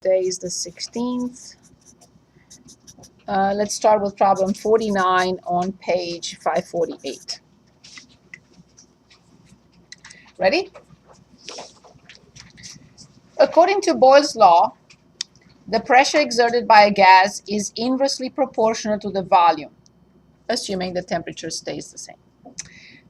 Today is the 16th. Let's start with problem 49 on page 548. Ready? According to Boyle's law, the pressure exerted by a gas is inversely proportional to the volume, assuming the temperature stays the same.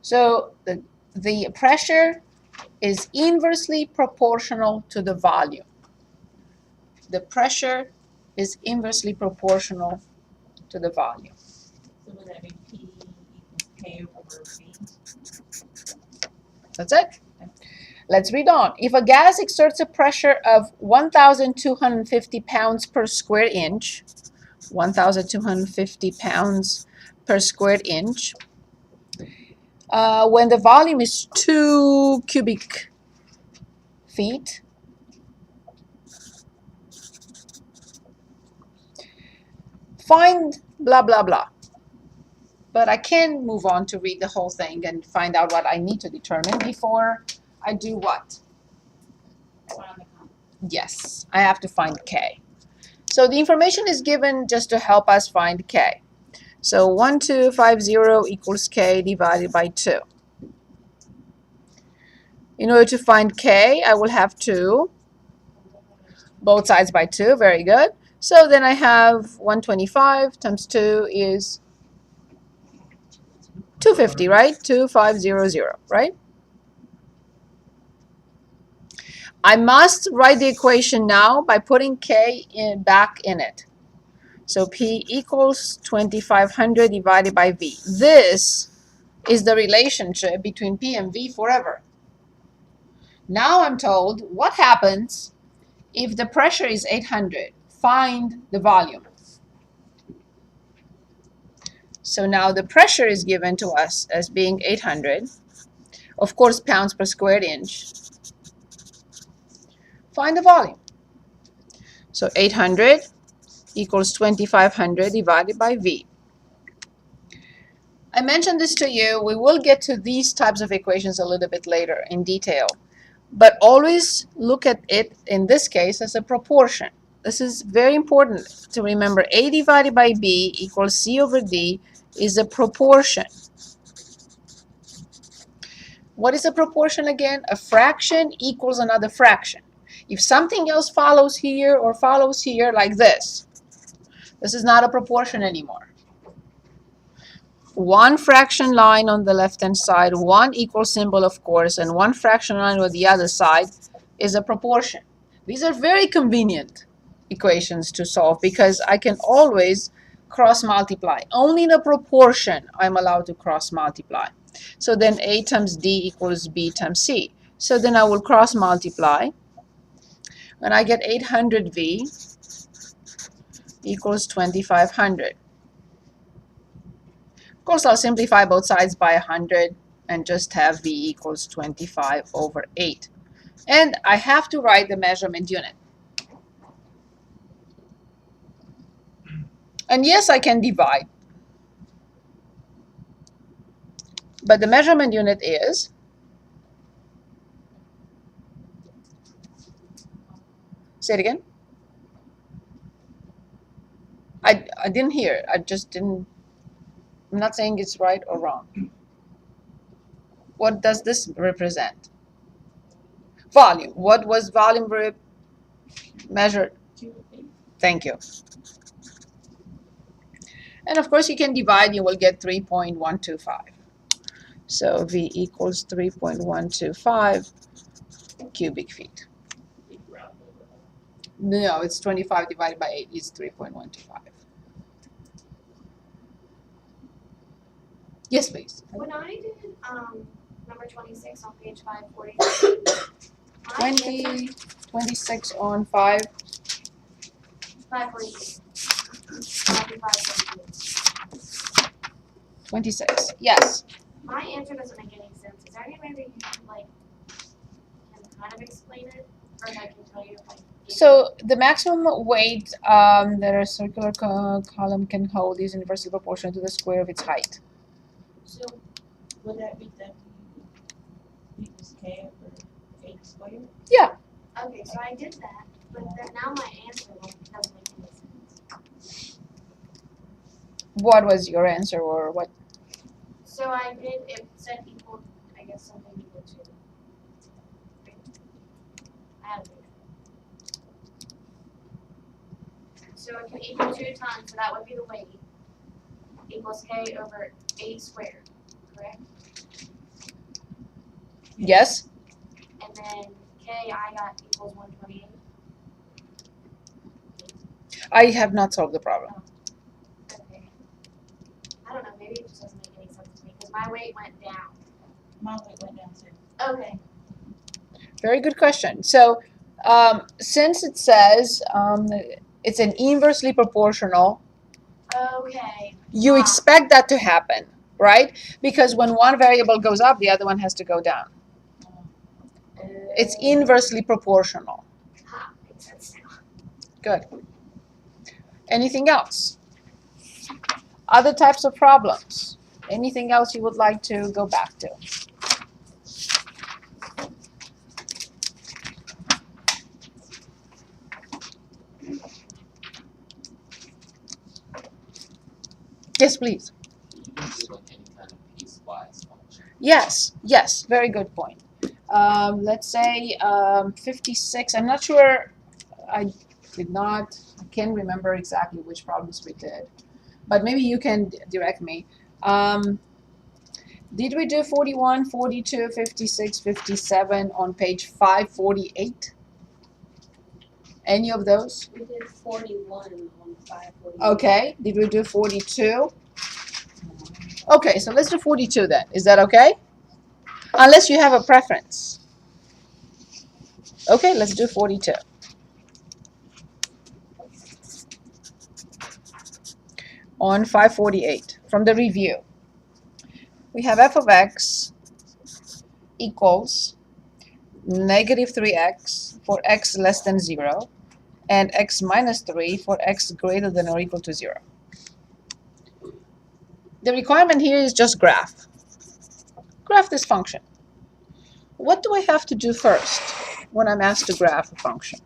So the pressure is inversely proportional to the volume. The pressure is inversely proportional to the volume. So would that be P equals K over V? That's it. Let's read on. If a gas exerts a pressure of 1,250 pounds per square inch, 1,250 pounds per square inch, when the volume is 2 cubic feet, find blah, blah, blah. But I can move on to read the whole thing and find out what I need to determine before I do what? Yes, I have to find K. So the information is given just to help us find K. So 1250 equals K divided by 2. In order to find K, I will have to both sides by 2. Very good. So then I have 125 times 2 is 250, right? 2500, right? I must write the equation now by putting K back in it. So P equals 2500 divided by V. This is the relationship between P and V forever. Now I'm told what happens if the pressure is 800. Find the volume. So now the pressure is given to us as being 800. Of course, pounds per square inch. Find the volume. So 800 equals 2500 divided by V. I mentioned this to you. We will get to these types of equations a little bit later in detail. But always look at it, in this case, as a proportion. This is very important to remember. A divided by B equals C over D is a proportion. What is a proportion again? A fraction equals another fraction. If something else follows here or follows here like this is not a proportion anymore. One fraction line on the left-hand side, one equal symbol, of course, and one fraction line on the other side is a proportion. These are very convenient equations to solve because I can always cross-multiply. Only in a proportion I'm allowed to cross-multiply. So then A times D equals B times C. So then I will cross-multiply, and I get 800V equals 2500. Of course, I'll simplify both sides by 100 and just have V equals 25 over 8. And I have to write the measurement unit. And yes, I can divide. But the measurement unit is, say it again. I didn't hear it. I just didn't. I'm not saying it's right or wrong. What does this represent? Volume. What was volume measured? Thank you. And of course, you can divide. You will get 3.125. So V equals 3.125 cubic feet. No, it's 25 divided by 8 is 3.125. Yes, please. When I did number 26 on page 540, 26 on 5. 548. 26. Yes. My answer doesn't make any sense. Is there any way that you can kind of explain it, or if I can tell you? So the maximum weight that a circular column can hold is inversely proportional to the square of its height. So would that be W equals K over 8 squared? Yeah. Okay, so I did that. But then now my answer doesn't make any sense. What was your answer, or what? So I did, it said equal, I guess something equal to. I don't know. So it can equal 2 times, so that would be the weight, equals k over 8 squared, correct? Yes. And then k I got equals 128. I have not solved the problem. Okay. I don't know, maybe it just doesn't make any sense to me, because my weight went down. My weight went down too. Okay. Very good question. So, since it says it's an inversely proportional, Okay. you expect that to happen, right? Because when one variable goes up, the other one has to go down. It's inversely proportional. Ha, makes sense now. Good. Anything else? Other types of problems? Anything else you would like to go back to? Yes, please. Any kind of piecewise function. Yes, very good point. Let's say 56. I'm not sure. I can't remember exactly which problems we did, but maybe you can direct me. Did we do 41, 42, 56, 57 on page 548? Any of those? We did 41 on 540. Okay. Did we do 42? Okay, so let's do 42 then. Is that okay? Unless you have a preference. Okay, let's do 42. On 548 from the review. We have f of x equals negative 3x for x less than 0 and x minus 3 for x greater than or equal to 0. The requirement here is just graph. Graph this function. What do I have to do first when I'm asked to graph a function?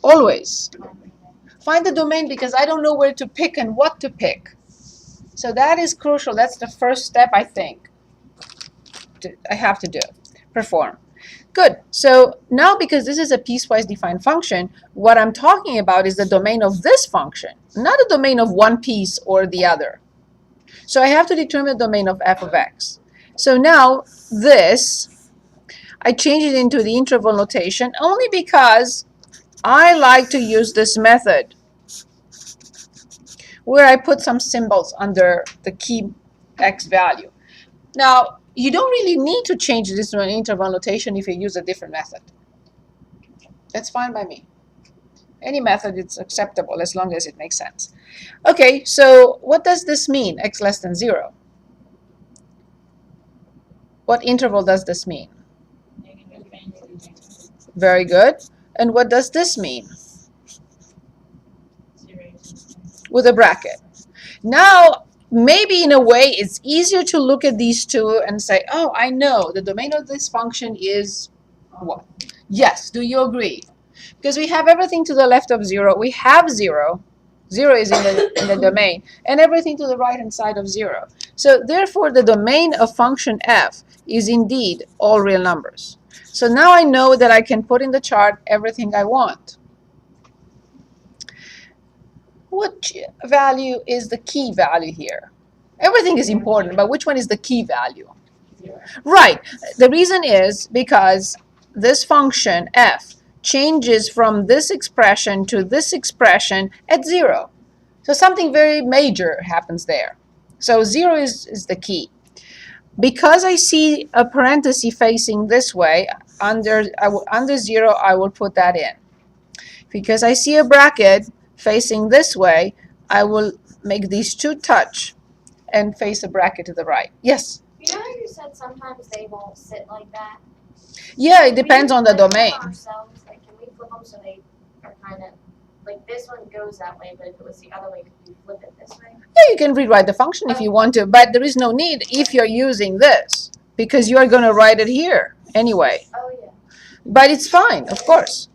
Always find the domain, because I don't know where to pick and what to pick. So that is crucial. That's the first step, I think, I have to do, perform. Good. So now, because this is a piecewise defined function, what I'm talking about is the domain of this function, not the domain of one piece or the other. So I have to determine the domain of f of x. So now this, I change it into the interval notation only because I like to use this method where I put some symbols under the key x value. Now, you don't really need to change this to an interval notation if you use a different method. That's fine by me. Any method is acceptable as long as it makes sense. Okay, so what does this mean, x less than 0? What interval does this mean? Negative and Very good. And what does this mean? 0. With a bracket. Now, maybe in a way it's easier to look at these two and say, oh, I know the domain of this function is what? Yes, do you agree? Because we have everything to the left of 0. We have 0. 0 is in the domain. And everything to the right-hand side of 0. So therefore, the domain of function f is indeed all real numbers. So now I know that I can put in the chart everything I want. What value is the key value here? Everything is important, but which one is the key value? 0. Right. The reason is because this function f changes from this expression to this expression at 0. So something very major happens there. So 0 is the key. Because I see a parenthesis facing this way, under 0, I will put that in. Because I see a bracket facing this way, I will make these two touch and face a bracket to the right. Yes? You know how you said sometimes they won't sit like that? Yeah, it depends Can on we the flip them domain. ourselves? Like, can we flip them so they are kind of, like this one goes that way, but if it was the other way, could you flip it this way? Yeah, you can rewrite the function if you want to, but there is no need if you're using this, because you are going to write it here anyway. Oh, yeah. But it's fine, of course.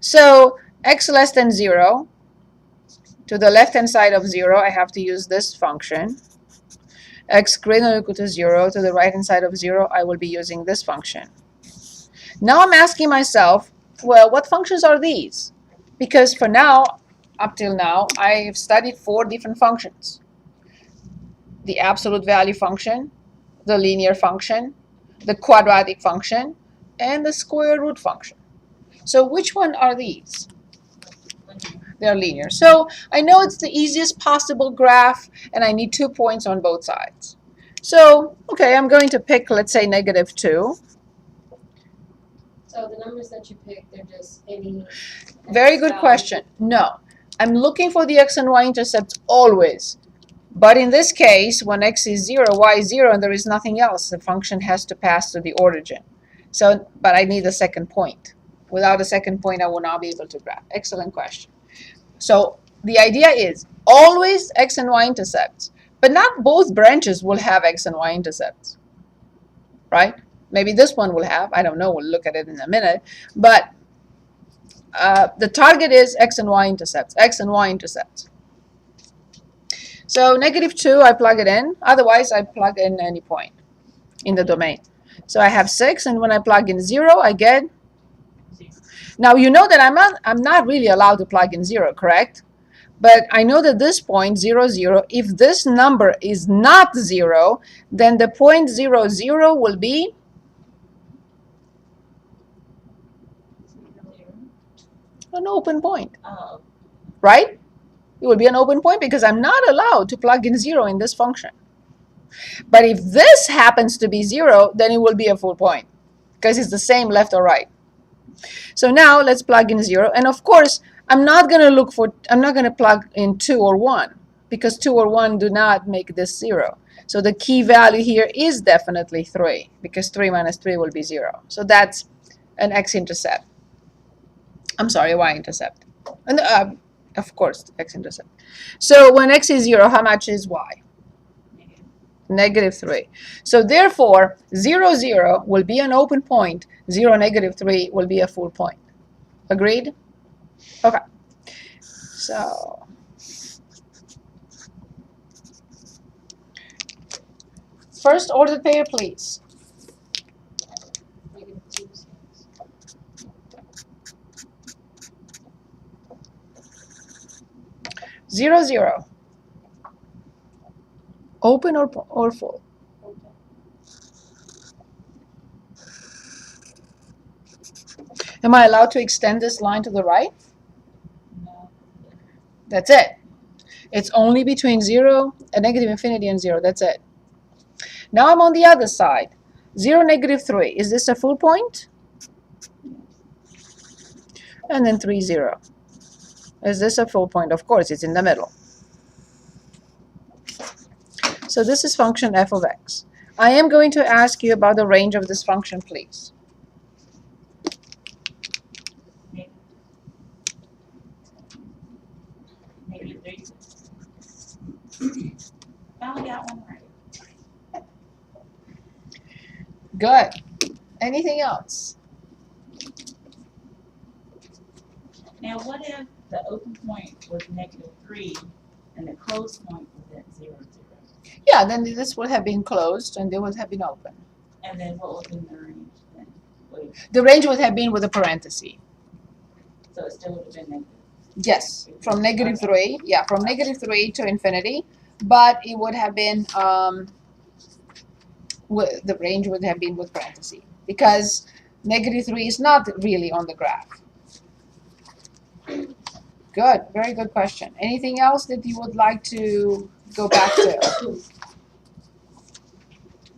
So x less than 0, to the left-hand side of 0, I have to use this function. X greater than or equal to 0, to the right-hand side of 0, I will be using this function. Now I'm asking myself, well, what functions are these? Because for now, up till now, I've studied 4 different functions. The absolute value function, the linear function, the quadratic function, and the square root function. So which one are these? They're linear. So I know it's the easiest possible graph, and I need 2 points on both sides. So, okay, I'm going to pick, let's say, -2. So the numbers that you pick, they're just any. Very good question. No, I'm looking for the x and y intercepts always. But in this case, when x is 0, y is 0, and there is nothing else, the function has to pass to the origin. So, but I need a second point. Without a second point, I will not be able to graph. Excellent question. So the idea is always x and y intercepts, but not both branches will have x and y intercepts, right? Maybe this one will have, I don't know, we'll look at it in a minute, but the target is x and y intercepts, x and y intercepts. So -2, I plug it in. Otherwise, I plug in any point in the domain. So I have 6, and when I plug in 0, I get. Now you know that I'm not really allowed to plug in 0, correct? But I know that this point 0, 0. If this number is not 0, then the point 0, 0 will be an open point, Oh, right? It will be an open point because I'm not allowed to plug in 0 in this function. But if this happens to be 0, then it will be a full point because it's the same left or right. So now let's plug in 0. And of course, I'm not going to plug in 2 or 1 because 2 or 1 do not make this 0. So the key value here is definitely 3 because 3 minus 3 will be 0. So that's an x-intercept. I'm sorry, a y-intercept. And of course, x-intercept. So when x is 0, how much is y? -3. So therefore, 0, 0 will be an open point. 0, -3 will be a full point. Agreed? Okay. So first ordered pair, please. -2. 0, 0. Open or full? Am I allowed to extend this line to the right? no. That's it. It's only between 0 and -infinity and 0. That's it. Now I'm on the other side. 0, -3. Is this a full point? And then 3, 0. Is this a full point? Of course, it's in the middle. So this is function f of x. I am going to ask you about the range of this function, please. Maybe 3. Finally got one right. Good. Anything else? Now, what if the open point was -3 and the closed point was at 0, 0? Yeah, then this would have been closed and it would have been open. And then what would have been the range then? Wait, The range would have been with a parenthesis. so it still would have been negative. Yes, from -3. Yeah, from -3 to infinity. But it would have been, the range would have been with parentheses because -3 is not really on the graph. Good, very good question. Anything else that you would like to go back to?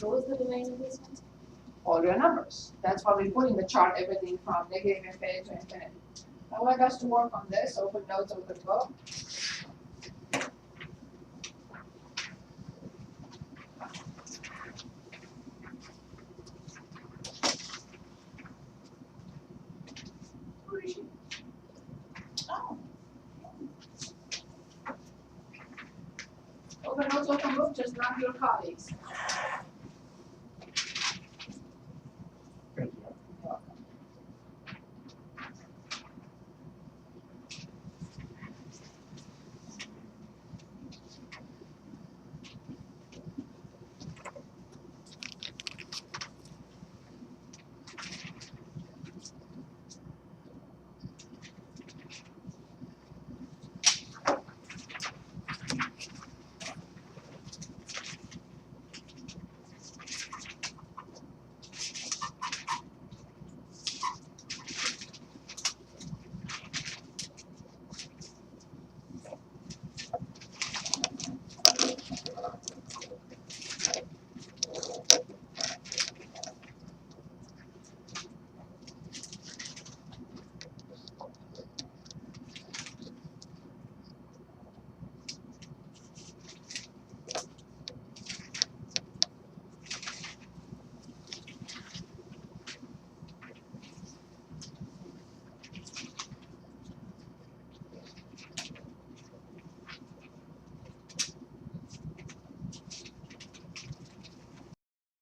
What was the domain of this one? All your numbers. That's why we put in the chart everything from -infinity to infinity. I would like us to work on this. Open notes, open book. Oh, Open notes, open book, just not your colleagues.